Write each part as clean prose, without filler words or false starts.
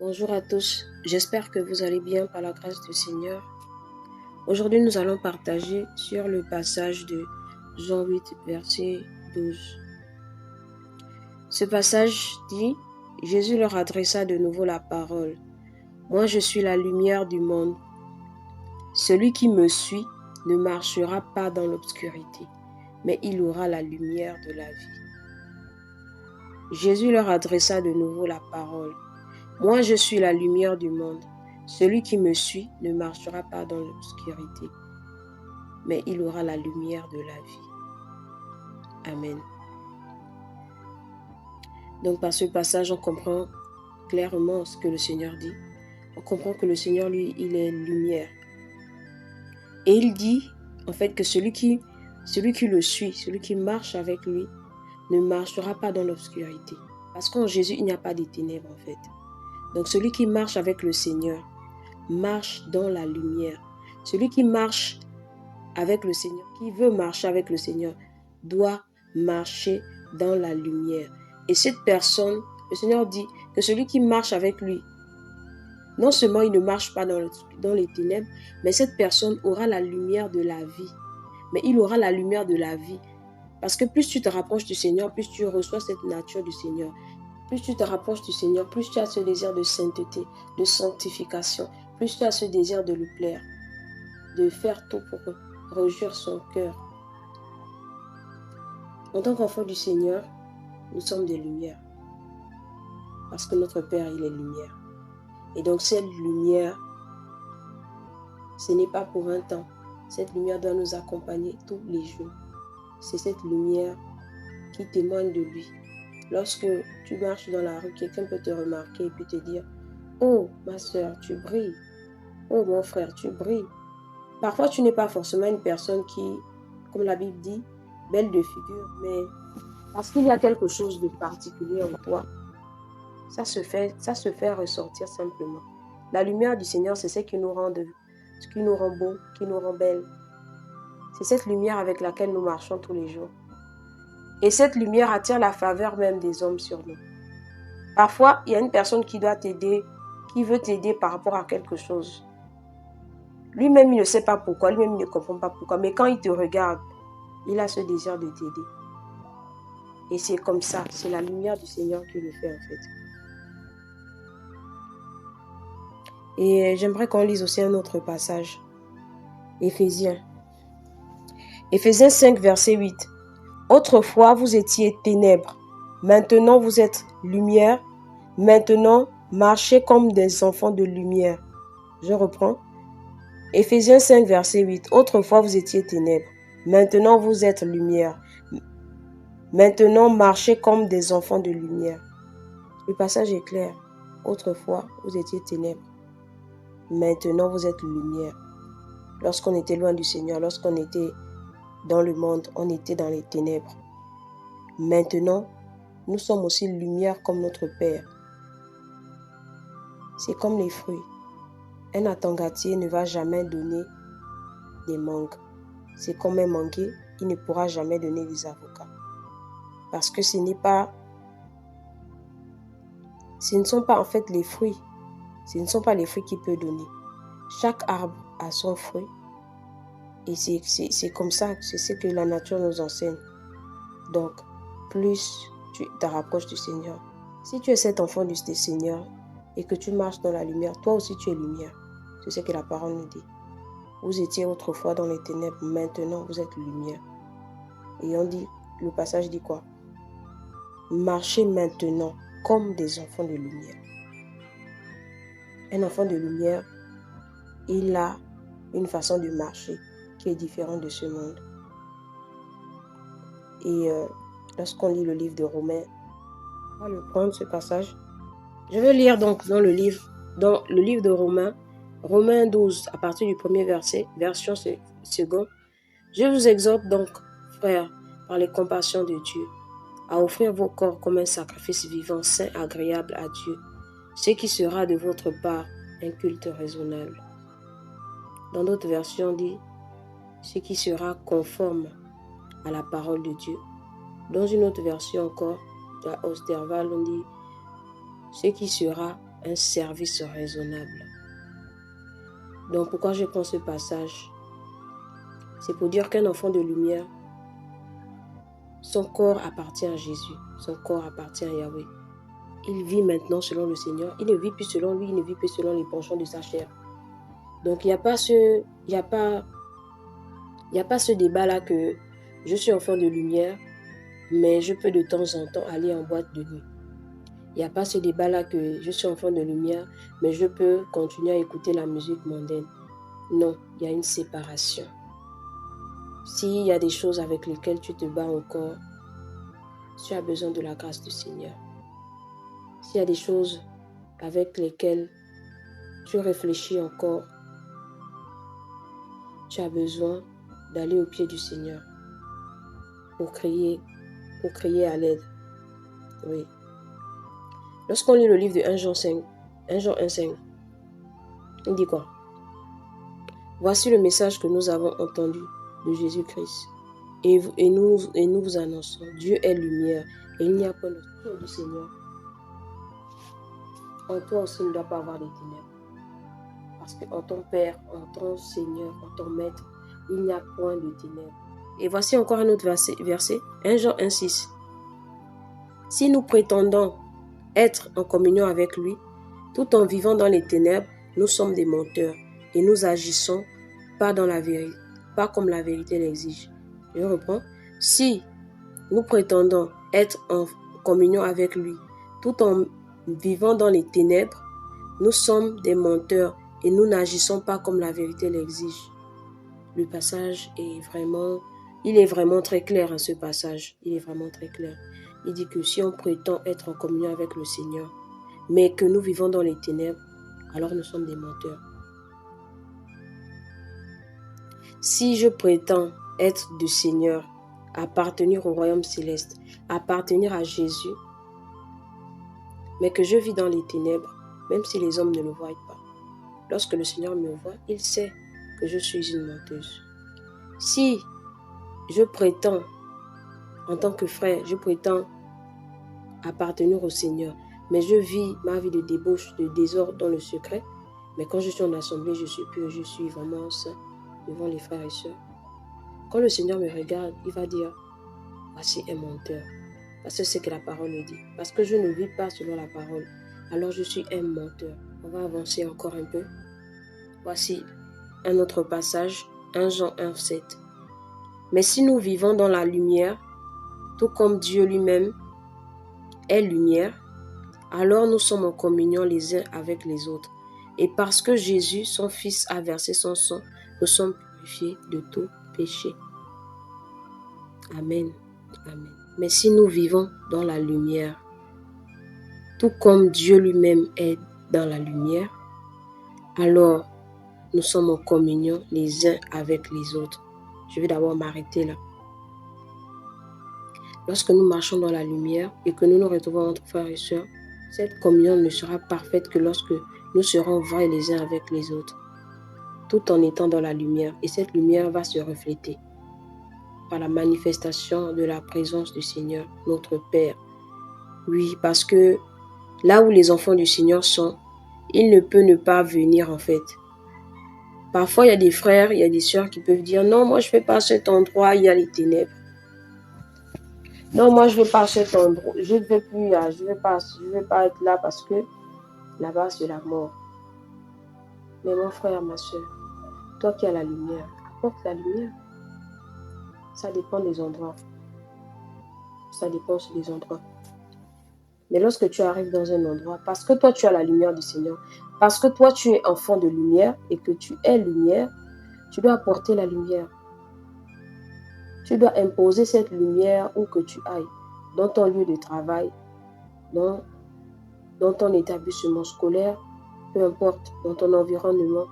Bonjour à tous, j'espère que vous allez bien par la grâce du Seigneur. Aujourd'hui, nous allons partager sur le passage de Jean 8, verset 12. Ce passage dit, Jésus leur adressa de nouveau la parole. Moi, je suis la lumière du monde. Celui qui me suit ne marchera pas dans l'obscurité, mais il aura la lumière de la vie. Jésus leur adressa de nouveau la parole. Moi, je suis la lumière du monde. Celui qui me suit ne marchera pas dans l'obscurité, mais il aura la lumière de la vie. Amen. Donc, par ce passage, on comprend clairement ce que le Seigneur dit. On comprend que le Seigneur, lui, il est lumière. Et il dit, en fait, que celui qui le suit, celui qui marche avec lui, ne marchera pas dans l'obscurité. Parce qu'en Jésus, il n'y a pas de ténèbres, en fait. Donc, celui qui marche avec le Seigneur marche dans la lumière. Celui qui marche avec le Seigneur, qui veut marcher avec le Seigneur, doit marcher dans la lumière. Et cette personne, le Seigneur dit que celui qui marche avec lui, non seulement il ne marche pas dans les ténèbres, mais cette personne aura la lumière de la vie. Mais il aura la lumière de la vie. Parce que plus tu te rapproches du Seigneur, plus tu reçois cette nature du Seigneur. Plus tu te rapproches du Seigneur, plus tu as ce désir de sainteté, de sanctification, plus tu as ce désir de lui plaire, de faire tout pour réjouir son cœur. En tant qu'enfant du Seigneur, nous sommes des lumières. Parce que notre Père, il est lumière. Et donc cette lumière, ce n'est pas pour un temps. Cette lumière doit nous accompagner tous les jours. C'est cette lumière qui témoigne de lui. Lorsque tu marches dans la rue, quelqu'un peut te remarquer et puis te dire « Oh, ma soeur, tu brilles. Oh, mon frère, tu brilles. » Parfois, tu n'es pas forcément une personne qui, comme la Bible dit, belle de figure, mais parce qu'il y a quelque chose de particulier en toi, ça se fait ressortir simplement. La lumière du Seigneur, c'est ce qui nous rend beau, qui nous rend belle. C'est cette lumière avec laquelle nous marchons tous les jours. Et cette lumière attire la faveur même des hommes sur nous. Parfois, il y a une personne qui doit t'aider, qui veut t'aider par rapport à quelque chose. Lui-même, il ne sait pas pourquoi, lui-même, il ne comprend pas pourquoi. Mais quand il te regarde, il a ce désir de t'aider. Et c'est comme ça, c'est la lumière du Seigneur qui le fait en fait. Et j'aimerais qu'on lise aussi un autre passage. Éphésiens 5, verset 8. Autrefois, vous étiez ténèbres. Maintenant, vous êtes lumière. Maintenant, marchez comme des enfants de lumière. Je reprends. Éphésiens 5, verset 8. Autrefois, vous étiez ténèbres. Maintenant, vous êtes lumière. Maintenant, marchez comme des enfants de lumière. Le passage est clair. Autrefois, vous étiez ténèbres. Maintenant, vous êtes lumière. Lorsqu'on était loin du Seigneur, lorsqu'on était dans le monde, on était dans les ténèbres. Maintenant, nous sommes aussi lumière comme notre Père. C'est comme les fruits. Un attangatier ne va jamais donner des mangues. C'est comme un manguier, il ne pourra jamais donner des avocats. Parce que ce ne sont pas en fait les fruits. Ce ne sont pas les fruits qu'il peut donner. Chaque arbre a son fruit. Et c'est comme ça, c'est ce que la nature nous enseigne. Donc, plus tu te rapproches du Seigneur. Si tu es cet enfant du Seigneur et que tu marches dans la lumière, toi aussi tu es lumière. C'est ce que la parole nous dit. Vous étiez autrefois dans les ténèbres, maintenant vous êtes lumière. Et on dit, le passage dit quoi? Marchez maintenant comme des enfants de lumière. Un enfant de lumière, il a une façon de marcher qui est différente de ce monde. Et lorsqu'on lit le livre de Romains, on va le prendre ce passage. Je vais lire donc dans le livre de Romains 12, à partir du premier verset, version seconde. Je vous exhorte donc, frères, par les compassions de Dieu, à offrir vos corps comme un sacrifice vivant, saint, agréable à Dieu, ce qui sera de votre part un culte raisonnable. Dans d'autres versions, on dit ce qui sera conforme à la parole de Dieu. Dans une autre version encore, de la Osterval, on dit ce qui sera un service raisonnable. Donc pourquoi je prends ce passage? C'est pour dire qu'un enfant de lumière, son corps appartient à Jésus, son corps appartient à Yahweh. Il vit maintenant selon le Seigneur, il ne vit plus selon lui, il ne vit plus selon les penchants de sa chair. Donc il n'y a pas ce débat-là que je suis enfant de lumière, mais je peux de temps en temps aller en boîte de nuit. Il n'y a pas ce débat-là que je suis enfant de lumière, mais je peux continuer à écouter la musique mondaine. Non, il y a une séparation. S'il y a des choses avec lesquelles tu te bats encore, tu as besoin de la grâce du Seigneur. S'il y a des choses avec lesquelles tu réfléchis encore, tu as besoin d'aller au pied du Seigneur pour crier à l'aide. Oui. Lorsqu'on lit le livre de 1 Jean 1,5, il dit quoi? Voici le message que nous avons entendu de Jésus-Christ. Et nous vous annonçons, Dieu est lumière et il n'y a pas de tour du Seigneur. En toi aussi, il ne doit pas avoir des ténèbres. Parce qu'en ton Père, en ton Seigneur, en ton Maître, il n'y a point de ténèbres. Et voici encore un autre verset 1 Jean 1,6. Si nous prétendons être en communion avec lui, tout en vivant dans les ténèbres, nous sommes des menteurs et nous agissons pas comme la vérité l'exige. Je reprends. Si nous prétendons être en communion avec lui, tout en vivant dans les ténèbres, nous sommes des menteurs et nous n'agissons pas comme la vérité l'exige. Le passage est vraiment très clair, ce passage. Il est vraiment très clair. Il dit que si on prétend être en communion avec le Seigneur, mais que nous vivons dans les ténèbres, alors nous sommes des menteurs. Si je prétends être du Seigneur, appartenir au royaume céleste, appartenir à Jésus, mais que je vis dans les ténèbres, même si les hommes ne le voient pas, lorsque le Seigneur me voit, il sait que je suis une menteuse. Si je prétends, en tant que frère, je prétends appartenir au Seigneur, mais je vis ma vie de débauche, de désordre dans le secret, mais quand je suis en assemblée, je suis pur, je suis vraiment saint devant les frères et sœurs. Quand le Seigneur me regarde, il va dire, voici un menteur. Parce que c'est ce que la parole me dit. Parce que je ne vis pas selon la parole, alors je suis un menteur. On va avancer encore un peu. Voici un autre passage, 1 Jean 1,7. Mais si nous vivons dans la lumière, tout comme Dieu lui-même est lumière, alors nous sommes en communion les uns avec les autres. Et parce que Jésus, son Fils, a versé son sang, nous sommes purifiés de tout péché. Amen. Amen. Mais si nous vivons dans la lumière, tout comme Dieu lui-même est dans la lumière, alors nous sommes en communion les uns avec les autres. Je vais d'abord m'arrêter là. Lorsque nous marchons dans la lumière et que nous nous retrouvons entre frères et sœurs, cette communion ne sera parfaite que lorsque nous serons vrais les uns avec les autres, tout en étant dans la lumière. Et cette lumière va se refléter par la manifestation de la présence du Seigneur, notre Père. Oui, parce que là où les enfants du Seigneur sont, il ne peut ne pas venir en fait. Parfois, il y a des frères, il y a des sœurs qui peuvent dire « Non, moi je ne vais pas à cet endroit, il y a les ténèbres. Non, moi je ne vais pas à cet endroit, je ne vais pas être là parce que là-bas c'est la mort. » Mais mon frère, ma soeur, toi qui as la lumière, apporte la lumière. Ça dépend des endroits. Ça dépend aussi des endroits. Mais lorsque tu arrives dans un endroit, parce que toi tu as la lumière du Seigneur, parce que toi tu es enfant de lumière et que tu es lumière, tu dois apporter la lumière. Tu dois imposer cette lumière où que tu ailles, dans ton lieu de travail, dans ton établissement scolaire, peu importe, dans ton environnement.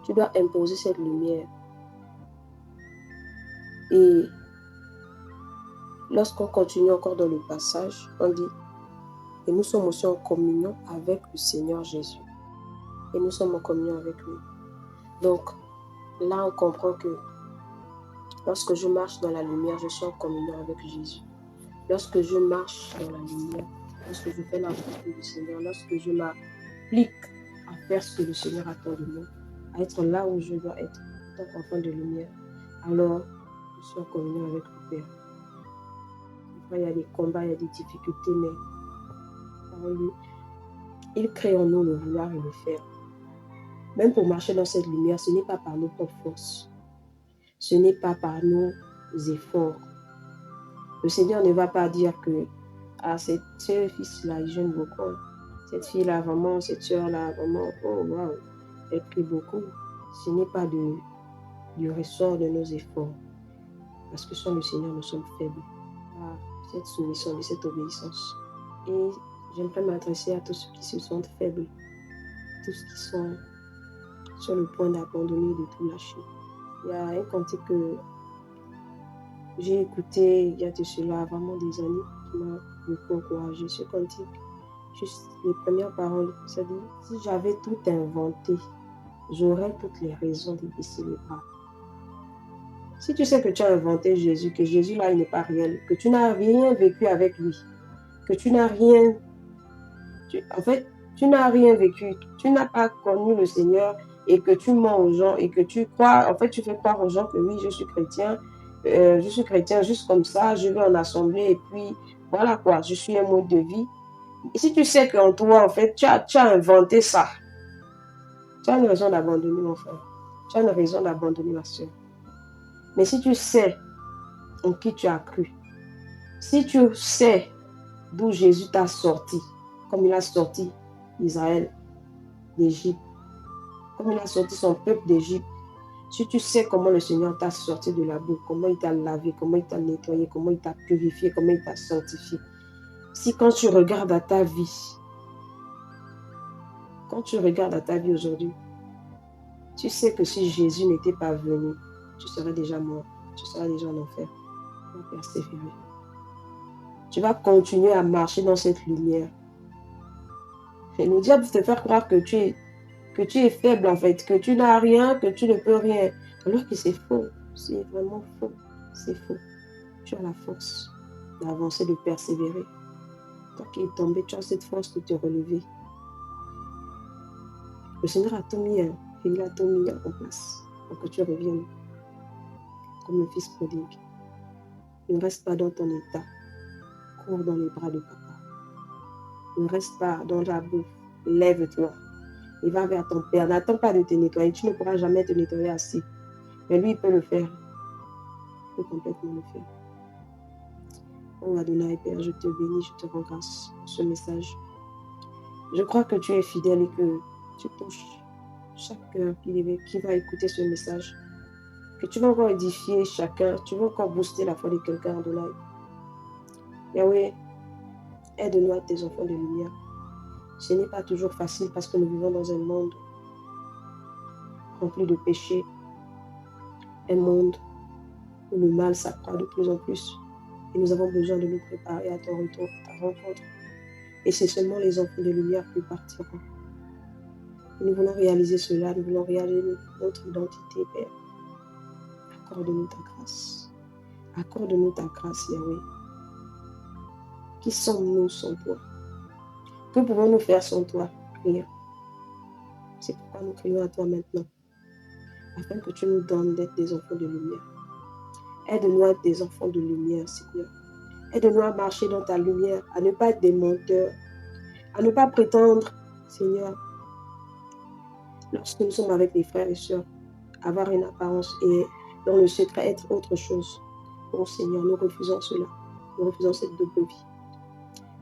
Tu dois imposer cette lumière. Et lorsqu'on continue encore dans le passage, on dit, et nous sommes aussi en communion avec le Seigneur Jésus. Et nous sommes en communion avec lui. Donc, là on comprend que lorsque je marche dans la lumière, je suis en communion avec Jésus. Lorsque je marche dans la lumière, lorsque je fais la volonté du Seigneur, lorsque je m'applique à faire ce que le Seigneur attend de moi, à être là où je dois être, en tant qu'enfant de lumière, alors je suis en communion avec le Père. Après, il y a des combats, il y a des difficultés, mais par lui, il crée en nous le vouloir et le faire. Même pour marcher dans cette lumière, ce n'est pas par nos propres forces. Ce n'est pas par nos efforts. Le Seigneur ne va pas dire que cette fils-là, il jeûne beaucoup. Cette fille-là, vraiment, cette soeur-là, vraiment, oh waouh, elle prie beaucoup. Ce n'est pas du ressort de nos efforts. Parce que sans le Seigneur, nous sommes faibles. À cette soumission, de cette obéissance. Et j'aimerais m'adresser à tous ceux qui se sentent faibles, tous qui sont sur le point d'abandonner, de tout lâcher. Il y a un cantique que j'ai écouté il y a de cela vraiment des années qui m'a beaucoup encouragé. Ce cantique, juste les premières paroles, ça dit « Si j'avais tout inventé, j'aurais toutes les raisons de baisser les bras. » Si tu sais que tu as inventé Jésus, que Jésus là, il n'est pas réel, que tu n'as rien vécu avec lui, que tu n'as rien... tu n'as rien vécu, tu n'as pas connu le Seigneur et que tu mens aux gens et que tu crois, tu fais croire aux gens que oui, je suis chrétien juste comme ça, je vais en assemblée et puis voilà quoi, je suis un mode de vie. Et si tu sais qu'en toi, en fait, tu as inventé ça, tu as une raison d'abandonner mon frère, tu as une raison d'abandonner ma soeur. Mais si tu sais en qui tu as cru, si tu sais d'où Jésus t'a sorti, comme il a sorti Israël d'Égypte, comme il a sorti son peuple d'Égypte, si tu sais comment le Seigneur t'a sorti de la boue, comment il t'a lavé, comment il t'a nettoyé, comment il t'a purifié, comment il t'a sanctifié, si quand tu regardes à ta vie, aujourd'hui, tu sais que si Jésus n'était pas venu, tu serais déjà mort, tu serais déjà en enfer, tu vas persévérer. Tu vas continuer à marcher dans cette lumière. Et le diable te faire croire que tu es faible en fait, que tu n'as rien, que tu ne peux rien. Alors que c'est faux, c'est vraiment faux, c'est faux. Tu as la force d'avancer, de persévérer. Toi qui es tombé, tu as cette force de te relever. Le Seigneur a tout mis, et il a tout mis en place pour que tu reviennes comme le fils prodigue. Ne reste pas dans ton état. Cours dans les bras de papa. Ne reste pas dans la boue. Lève-toi. Et va vers ton Père. N'attends pas de te nettoyer. Tu ne pourras jamais te nettoyer assez. Mais lui, il peut le faire. Il peut complètement le faire. Oh Adonai, Père, je te bénis, je te rends grâce pour ce message. Je crois que tu es fidèle et que tu touches chaque cœur qui va écouter ce message. Que tu vas encore édifier chacun. Tu vas encore booster la foi de quelqu'un, Adonai. Yahweh, aide-nous à tes enfants de lumière. Ce n'est pas toujours facile parce que nous vivons dans un monde rempli de péchés. Un monde où le mal s'accroît de plus en plus. Et nous avons besoin de nous préparer à ton retour, à ta rencontre. Et c'est seulement les enfants de lumière qui partiront. Et nous voulons réaliser cela, nous voulons réaliser notre identité, Père. Accorde-nous ta grâce. Accorde-nous ta grâce, Yahweh. Qui sommes-nous sans toi? Que pouvons-nous faire sans toi? Rien. C'est pourquoi nous crions à toi maintenant, afin que tu nous donnes d'être des enfants de lumière. Aide-nous à être des enfants de lumière, Seigneur. Aide-nous à marcher dans ta lumière, à ne pas être des menteurs, à ne pas prétendre, Seigneur, lorsque nous sommes avec les frères et sœurs, avoir une apparence et dans le secret être autre chose. Oh Seigneur, nous refusons cela. Nous refusons cette double vie.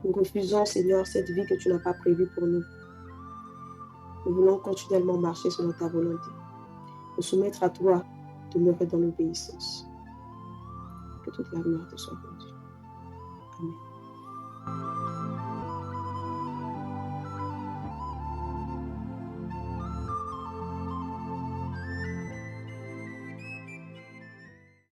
Nous refusons, Seigneur, cette vie que tu n'as pas prévue pour nous. Nous voulons continuellement marcher selon ta volonté. Nous soumettre à toi, demeurer dans l'obéissance. Que toute la gloire te soit donnée.